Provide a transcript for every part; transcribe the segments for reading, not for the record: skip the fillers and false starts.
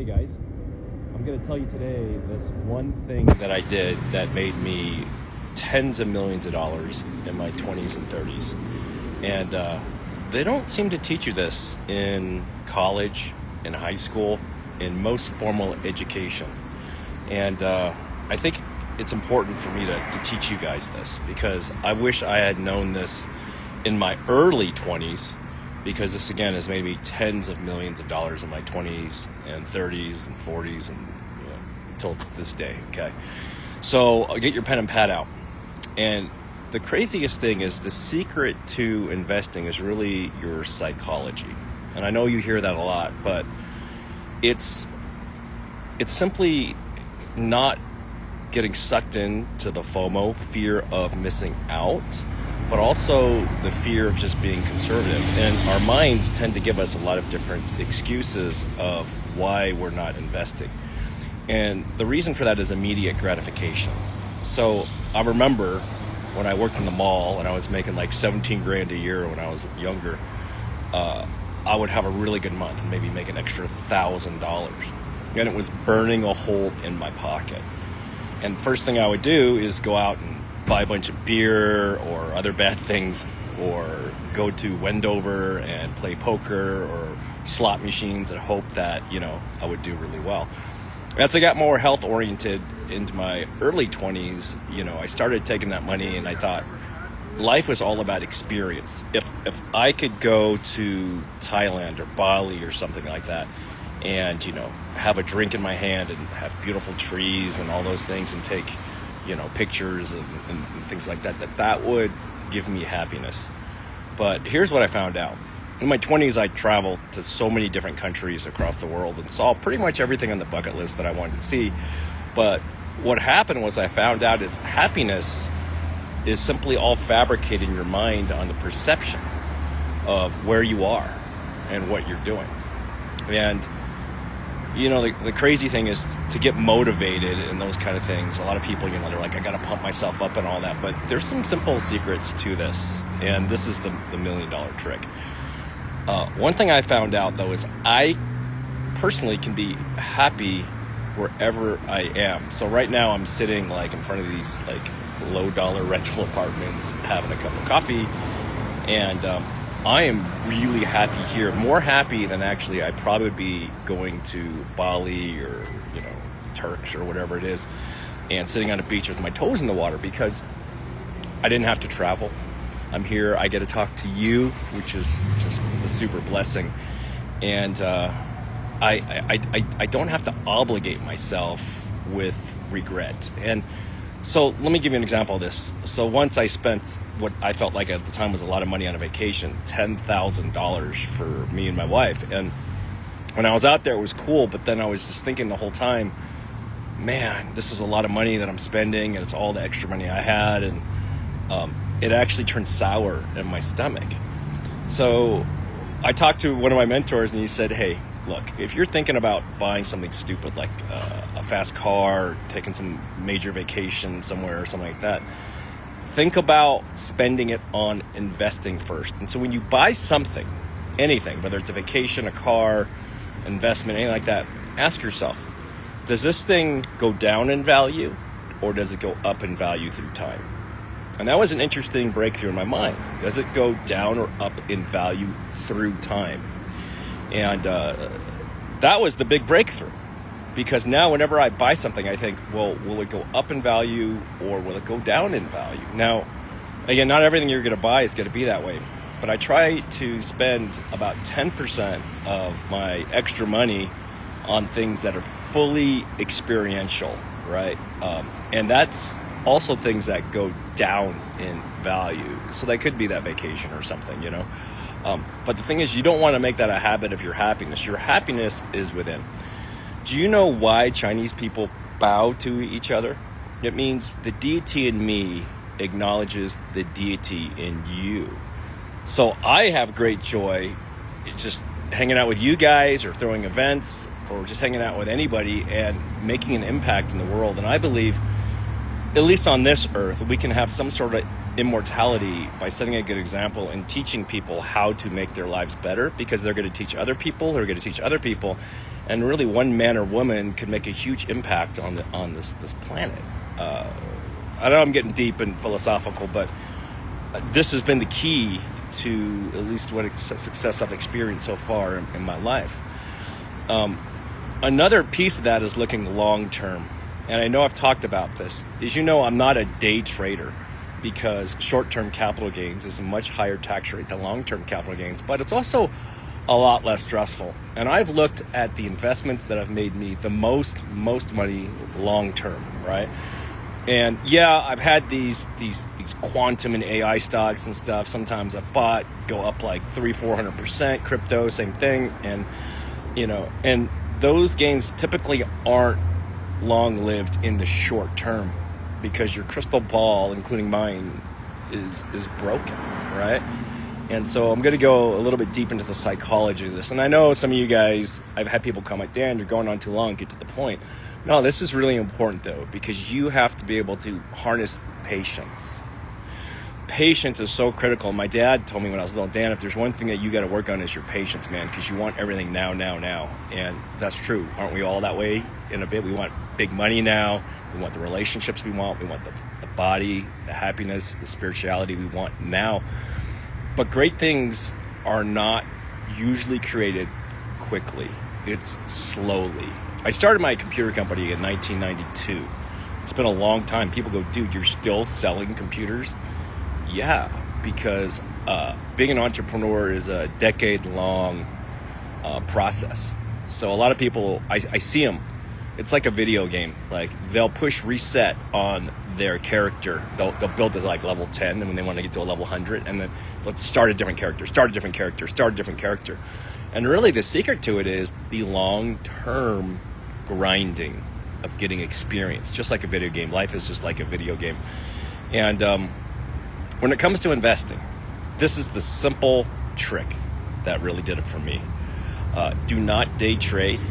Hey guys, I'm going to tell you today this one thing that I did that made me tens of millions of dollars in my 20s and 30s. And they don't seem to teach you this in college, in high school, in most formal education. And I think it's important for me to teach you guys this because I wish I had known this in my early 20s, because this again has made me tens of millions of dollars in my 20s and 30s and 40s and until this day. Okay, so get your pen and pad out. And the craziest thing is the secret to investing is really your psychology. And I know you hear that a lot, but it's simply not getting sucked into the FOMO, fear of missing out, but also the fear of just being conservative. And our minds tend to give us a lot of different excuses of why we're not investing. And the reason for that is immediate gratification. So I remember when I worked in the mall and I was making like 17 grand a year when I was younger, I would have a really good month and maybe make an extra $1,000. And it was burning a hole in my pocket. And first thing I would do is go out and buy a bunch of beer or other bad things, or go to Wendover and play poker or slot machines and hope that, I would do really well. As I got more health oriented into my early 20s, I started taking that money and I thought life was all about experience. If I could go to Thailand or Bali or something like that and, have a drink in my hand and have beautiful trees and all those things and take, pictures and things like that, that would give me happiness. But here's what I found out. In my 20s, I traveled to so many different countries across the world and saw pretty much everything on the bucket list that I wanted to see. But what happened was I found out is happiness is simply all fabricated in your mind on the perception of where you are and what you're doing. And the crazy thing is to get motivated and those kind of things. A lot of people, they're like, I got to pump myself up and all that. But there's some simple secrets to this. And this is the $1 million trick. One thing I found out, though, is I personally can be happy wherever I am. So right now I'm sitting in front of these low dollar rental apartments, having a cup of coffee. And I am really happy here, more happy than actually I probably would be going to Bali or, Turks or whatever it is, and sitting on a beach with my toes in the water, because I didn't have to travel. I'm here, I get to talk to you, which is just a super blessing. And I don't have to obligate myself with regret. And so let me give you an example of this. So once I spent what I felt like at the time was a lot of money on a vacation, $10,000 for me and my wife. And when I was out there, it was cool. But then I was just thinking the whole time, man, this is a lot of money that I'm spending, and it's all the extra money I had. And it actually turned sour in my stomach. So I talked to one of my mentors, and he said, hey, look, if you're thinking about buying something stupid like a fast car, taking some major vacation somewhere or something like that, think about spending it on investing first. And so when you buy something, anything, whether it's a vacation, a car, investment, anything like that, ask yourself, does this thing go down in value or does it go up in value through time? And that was an interesting breakthrough in my mind. Does it go down or up in value through time? And that was the big breakthrough, because now whenever I buy something, I think, well, will it go up in value or will it go down in value? Now, again, not everything you're going to buy is going to be that way, but I try to spend about 10% of my extra money on things that are fully experiential, right? And that's also things that go down in value. So that could be that vacation or something, But the thing is, you don't want to make that a habit of your happiness. Your happiness is within. Do you know why Chinese people bow to each other? It means the deity in me acknowledges the deity in you. So I have great joy just hanging out with you guys or throwing events or just hanging out with anybody and making an impact in the world. And I believe, at least on this earth, we can have some sort of immortality by setting a good example and teaching people how to make their lives better, because they're going to teach other people who are going to teach other people. and really one man or woman could make a huge impact on this planet. I know I'm getting deep and philosophical, but this has been the key to at least what success I've experienced so far in my life. Another piece of that is looking long term. And I know I've talked about this. As you know, I'm not a day trader because short-term capital gains is a much higher tax rate than long-term capital gains, but it's also a lot less stressful. And I've looked at the investments that have made me the most money long-term, right? And yeah, I've had these quantum and AI stocks and stuff. Sometimes I've bought, go up like 300-400%, crypto, same thing. And, and those gains typically aren't long-lived in the short term because your crystal ball, including mine, is broken, right? And so I'm going to go a little bit deep into the psychology of this. And I know some of you guys, I've had people come like, Dan, you're going on too long, get to the point. No, this is really important though, because you have to be able to harness patience. Patience is so critical. My dad told me when I was little, Dan, if there's one thing that you got to work on is your patience, man, because you want everything now. And that's true. Aren't we all that way in a bit? We want big money now. We want the relationships we want. We want the body, the happiness, the spirituality we want now. But great things are not usually created quickly. It's slowly. I started my computer company in 1992. It's been a long time. People go, dude, you're still selling computers? Yeah, because being an entrepreneur is a decade-long process. So a lot of people, I see them. It's like a video game. Like they'll push reset on their character. They'll build to like level 10, and when they want to get to a level 100, and then let's start a different character. And really the secret to it is the long-term grinding of getting experience, just like a video game. Life is just like a video game. And when it comes to investing, this is the simple trick that really did it for me. Do not day trade.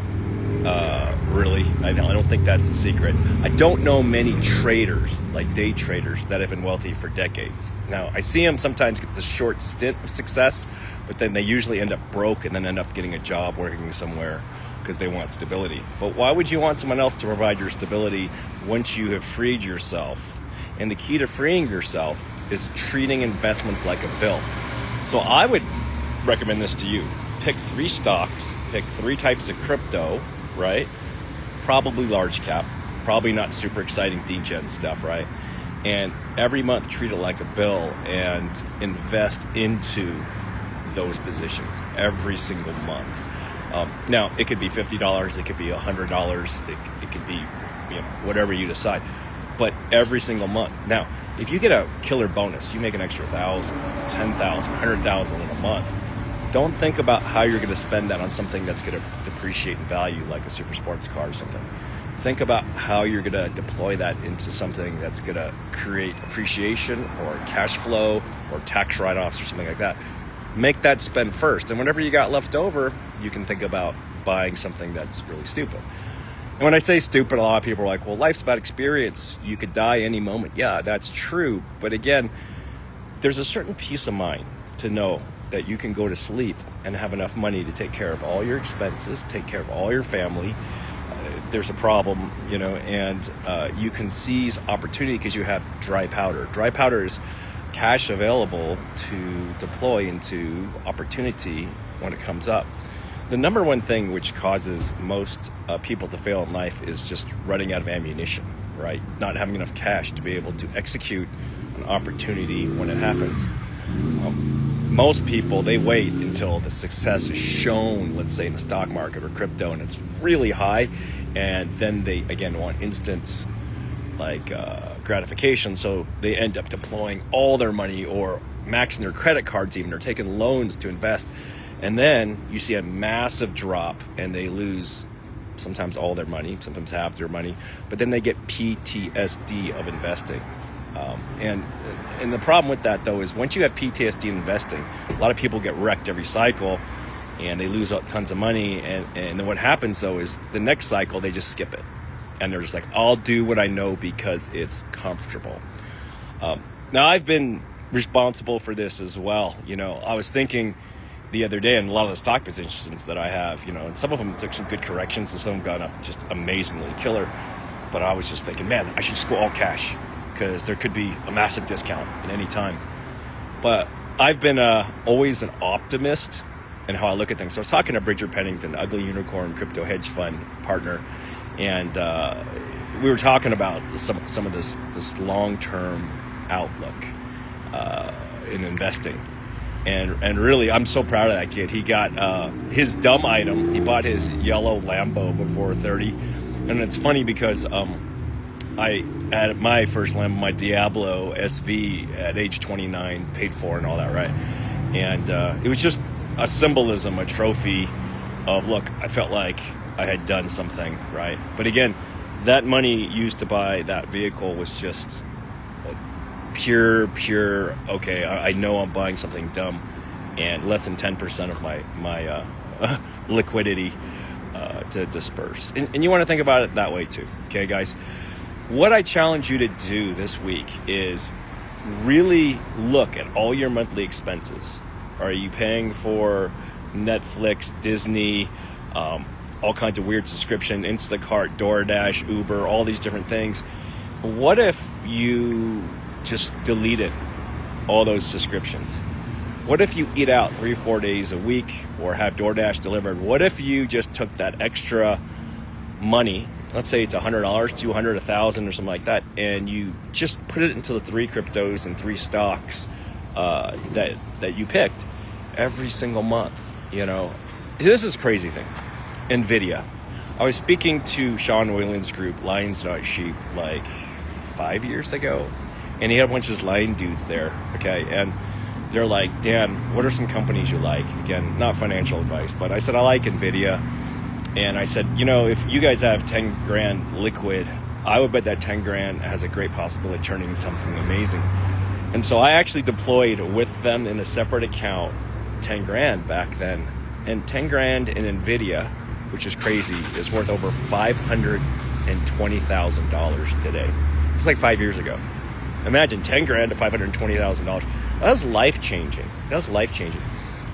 Really, I don't think that's the secret. I don't know many traders, like day traders, that have been wealthy for decades. Now, I see them sometimes get this short stint of success, but then they usually end up broke and then end up getting a job working somewhere because they want stability. But why would you want someone else to provide your stability once you have freed yourself? And the key to freeing yourself is treating investments like a bill. So I would recommend this to you. Pick 3 stocks, pick 3 types of crypto, right? Probably large cap, probably not super exciting degen stuff, right? And every month treat it like a bill and invest into those positions every single month. Now, it could be $50, it could be $100, it could be whatever you decide, but every single month. Now, if you get a killer bonus, you make an extra $1,000, $10,000, $100,000 in a month, don't think about how you're going to spend that on something that's going to depreciate in value, like a super sports car or something. Think about how you're going to deploy that into something that's going to create appreciation or cash flow or tax write-offs or something like that. Make that spend first. And whenever you got left over, you can think about buying something that's really stupid. And when I say stupid, a lot of people are like, well, life's about experience. You could die any moment. Yeah, that's true. But again, there's a certain peace of mind to know that you can go to sleep and have enough money to take care of all your expenses, take care of all your family. If there's a problem, and you can seize opportunity because you have dry powder. Dry powder is cash available to deploy into opportunity when it comes up. The number one thing which causes most people to fail in life is just running out of ammunition, right? Not having enough cash to be able to execute an opportunity when it happens. Most people, they wait until the success is shown, let's say in the stock market or crypto, and it's really high, and then they, again, want instant gratification, so they end up deploying all their money or maxing their credit cards even, or taking loans to invest, and then you see a massive drop, and they lose sometimes all their money, sometimes half their money, but then they get PTSD of investing. And the problem with that, though, is once you have PTSD in investing, a lot of people get wrecked every cycle and they lose tons of money. And then what happens, though, is the next cycle, they just skip it. And they're just like, I'll do what I know because it's comfortable. Now, I've been responsible for this as well. I was thinking the other day, and a lot of the stock positions that I have, and some of them took some good corrections, and some of them got up just amazingly killer. But I was just thinking, man, I should just go all cash because there could be a massive discount at any time. But I've been always an optimist in how I look at things. So I was talking to Bridger Pennington, Ugly Unicorn crypto hedge fund partner, and we were talking about some of this long-term outlook in investing. And really, I'm so proud of that kid. He got his dumb item. He bought his yellow Lambo before 30. And it's funny because I had my first Lambo, my Diablo SV, at age 29, paid for and all that, right? And it was just a symbolism, a trophy of, look, I felt like I had done something, right? But again, that money used to buy that vehicle was just pure, okay, I know I'm buying something dumb, and less than 10% of my liquidity to disperse. And you want to think about it that way too, okay, guys? What I challenge you to do this week is really look at all your monthly expenses. Are you paying for Netflix, Disney, all kinds of weird subscription, Instacart, DoorDash, Uber, all these different things? What if you just deleted all those subscriptions? What if you eat out 3 or 4 days a week or have DoorDash delivered? What if you just took that extra money, let's say it's $100, $200, $1,000 or something like that, and you just put it into the 3 cryptos and 3 stocks that you picked every single month? This is a crazy thing. NVIDIA. I was speaking to Sean Whalen's group, Lions Not Sheep, like 5 years ago, and he had a bunch of his line dudes there, okay? And they're like, Dan, what are some companies you like? Again, not financial advice, but I said, I like NVIDIA. And I said, if you guys have 10 grand liquid, I would bet that 10 grand has a great possibility of turning into something amazing. And so I actually deployed with them in a separate account 10 grand back then. And 10 grand in NVIDIA, which is crazy, is worth over $520,000 today. It's like 5 years ago. Imagine 10 grand to $520,000. That's life-changing.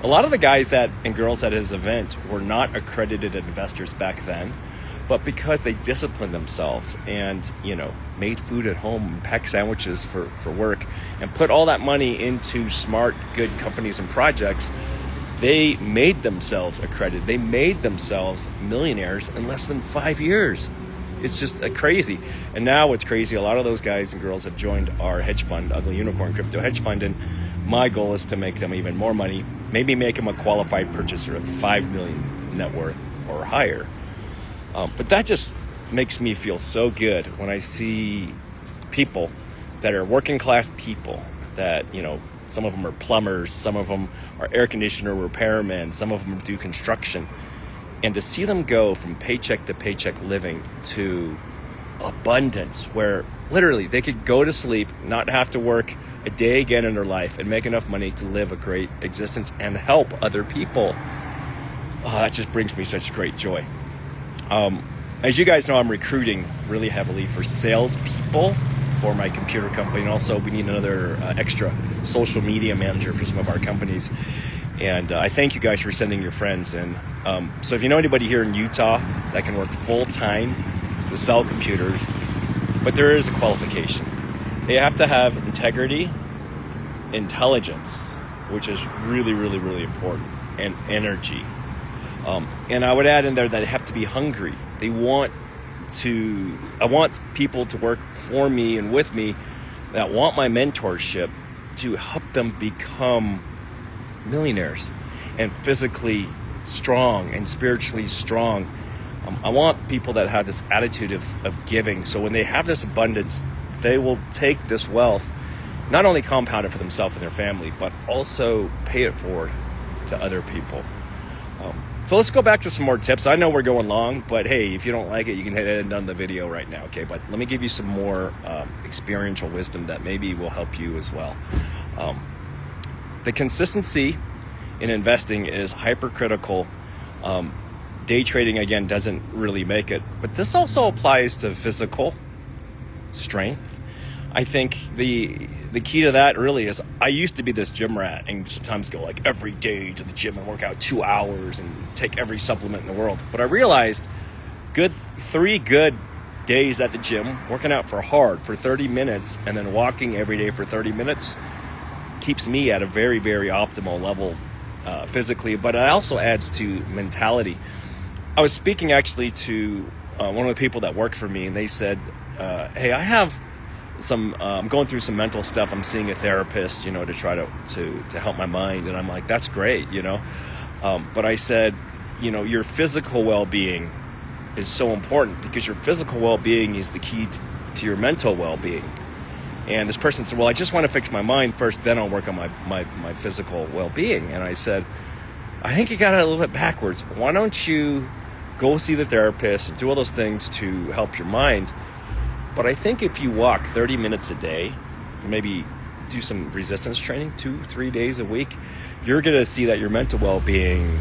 A lot of the guys and girls at his event were not accredited investors back then, but because they disciplined themselves and, made food at home and packed sandwiches for work and put all that money into smart, good companies and projects, they made themselves accredited. They made themselves millionaires in less than 5 years. It's just crazy. And now what's crazy, a lot of those guys and girls have joined our hedge fund, Ugly Unicorn Crypto Hedge Fund, and my goal is to make them even more money, maybe make them a qualified purchaser of 5 million net worth or higher. But that just makes me feel so good when I see people that are working class people that, some of them are plumbers, some of them are air conditioner repairmen, some of them do construction. And to see them go from paycheck to paycheck living to abundance, where literally they could go to sleep, not have to work a day again in their life, and make enough money to live a great existence and help other people. That just brings me such great joy. As you guys know, I'm recruiting really heavily for salespeople for my computer company. And also we need another extra social media manager for some of our companies. And I thank you guys for sending your friends. And so if you know anybody here in Utah that can work full-time to sell computers, but there is a qualification. They have to have integrity, intelligence, which is really, really, really important, and energy. And I would add in there that they have to be hungry. I want people to work for me and with me that want my mentorship to help them become millionaires and physically strong and spiritually strong. I want people that have this attitude of giving. So when they have this abundance, they will take this wealth, not only compound it for themselves and their family, but also pay it forward to other people. So let's go back to some more tips. I know we're going long, but hey, if you don't like it, you can hit end on the video right now, okay? But let me give you some more experiential wisdom that maybe will help you as well. The consistency in investing is hypercritical. Day trading, again, doesn't really make it. But this also applies to physical strength, I think the key to that really is, I used to be this gym rat and sometimes go like every day to the gym and work out 2 hours and take every supplement in the world. But I realized 3 good days at the gym, working out for 30 minutes and then walking every day for 30 minutes keeps me at a very, very optimal level physically, but it also adds to mentality. I was speaking actually to one of the people that work for me, and they said, hey, I have I'm going through some mental stuff. I'm seeing a therapist, to try to help my mind. And I'm like, that's great, but I said, your physical well-being is so important, because your physical well-being is the key to your mental well-being. And this person said, well, I just want to fix my mind first, then I'll work on my physical well-being. And I said, I think you got it a little bit backwards. Why don't you go see the therapist and do all those things to help your mind? But I think if you walk 30 minutes a day, maybe do some resistance training 2-3 days a week, you're going to see that your mental well-being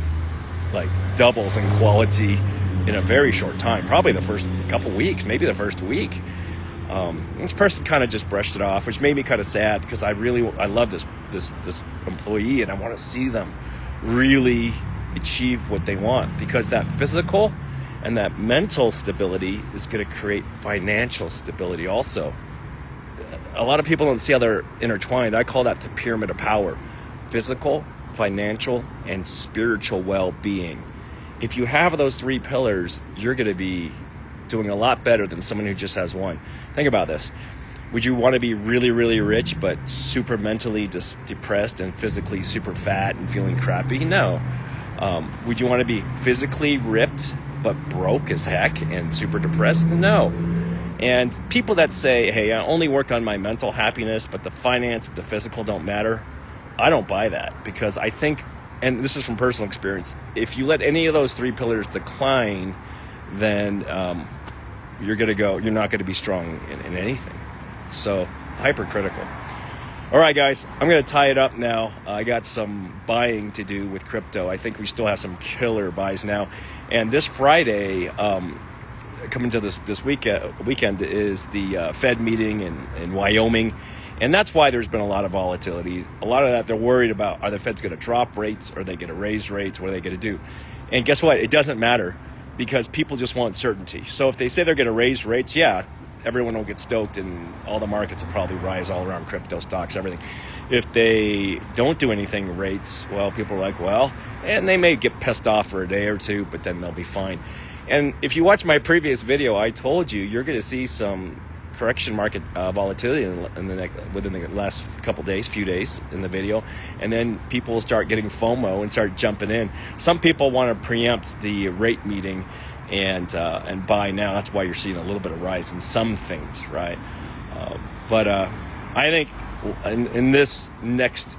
like doubles in quality in a very short time, probably the first couple weeks, maybe the first week. This person kind of just brushed it off, which made me kind of sad, because I love this employee, and I want to see them really achieve what they want, because that physical and that mental stability is going to create financial stability also. A lot of people don't see how they're intertwined. I call that the pyramid of power: physical, financial, and spiritual well-being. If you have those 3 pillars, you're going to be doing a lot better than someone who just has one. Think about this. Would you want to be really, really rich, but super mentally depressed and physically super fat and feeling crappy? No. Would you want to be physically ripped, but broke as heck and super depressed? No. And people that say, hey, I only work on my mental happiness, but the finance, the physical don't matter, I don't buy that, because I think, and this is from personal experience, if you let any of those 3 pillars decline, then you're not going to be strong in anything. So, hypercritical. All right, guys, I'm going to tie it up now. I got some buying to do with crypto. I think we still have some killer buys now. And this Friday, coming to this weekend is the Fed meeting in Wyoming. And that's why there's been a lot of volatility. A lot of that, they're worried about, are the Feds going to drop rates? Or are they going to raise rates? What are they going to do? And guess what? It doesn't matter, because people just want certainty. So if they say they're going to raise rates, yeah, everyone will get stoked and all the markets will probably rise all around crypto, stocks, everything. If they don't do anything rates, well, people are like, well, and they may get pissed off for a day or two, but then they'll be fine. And if you watch my previous video, I told you, you're going to see some correction market volatility within the last few days in the video, and then people will start getting FOMO and start jumping in. Some people want to preempt the rate meeting and buy now. That's why you're seeing a little bit of rise in some things, right? But I think in this next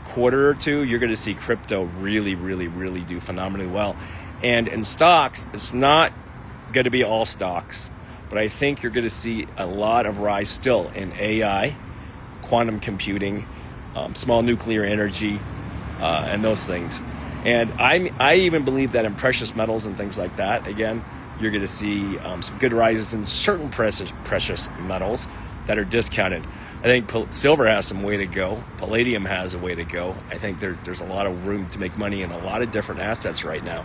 quarter or two, you're going to see crypto really, really, really do phenomenally well. And in stocks, it's not going to be all stocks, but I think you're going to see a lot of rise still in AI, quantum computing, small nuclear energy, and those things. And I even believe that in precious metals and things like that, again, you're going to see some good rises in certain precious metals that are discounted. I think silver has some way to go. Palladium has a way to go. I think there's a lot of room to make money in a lot of different assets right now.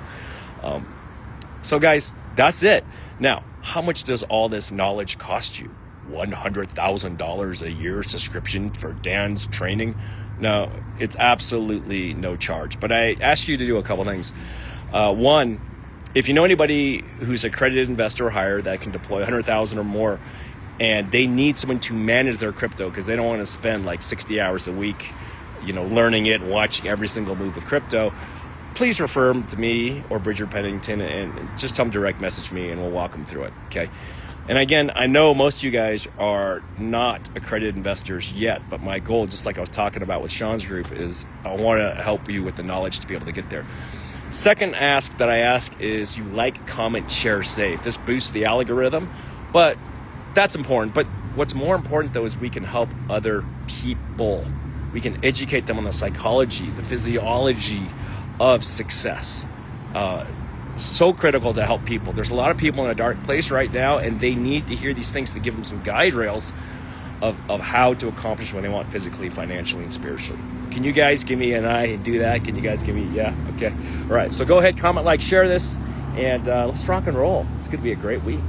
So guys, that's it. Now, how much does all this knowledge cost you? $100,000 a year subscription for Dan's training? No, it's absolutely no charge. But I ask you to do a couple things. One, if you know anybody who's an accredited investor or higher that can deploy $100,000 or more, and they need someone to manage their crypto because they don't want to spend like 60 hours a week, learning it and watching every single move with crypto, please refer them to me or Bridger Pennington, and just tell them direct message me and we'll walk them through it, okay? And again, I know most of you guys are not accredited investors yet, but my goal, just like I was talking about with Sean's group, is I want to help you with the knowledge to be able to get there. Second ask that I ask is you like, comment, share, save. This boosts the algorithm, but that's important. But what's more important, though, is we can help other people. We can educate them on the psychology, the physiology of success. So critical to help people. There's a lot of people in a dark place right now, and they need to hear these things to give them some guide rails of how to accomplish what they want physically, financially, and spiritually. Can you guys give me an eye and do that? Can you guys give me, yeah? Okay. All right. So go ahead, comment, like, share this, and let's rock and roll. It's going to be a great week.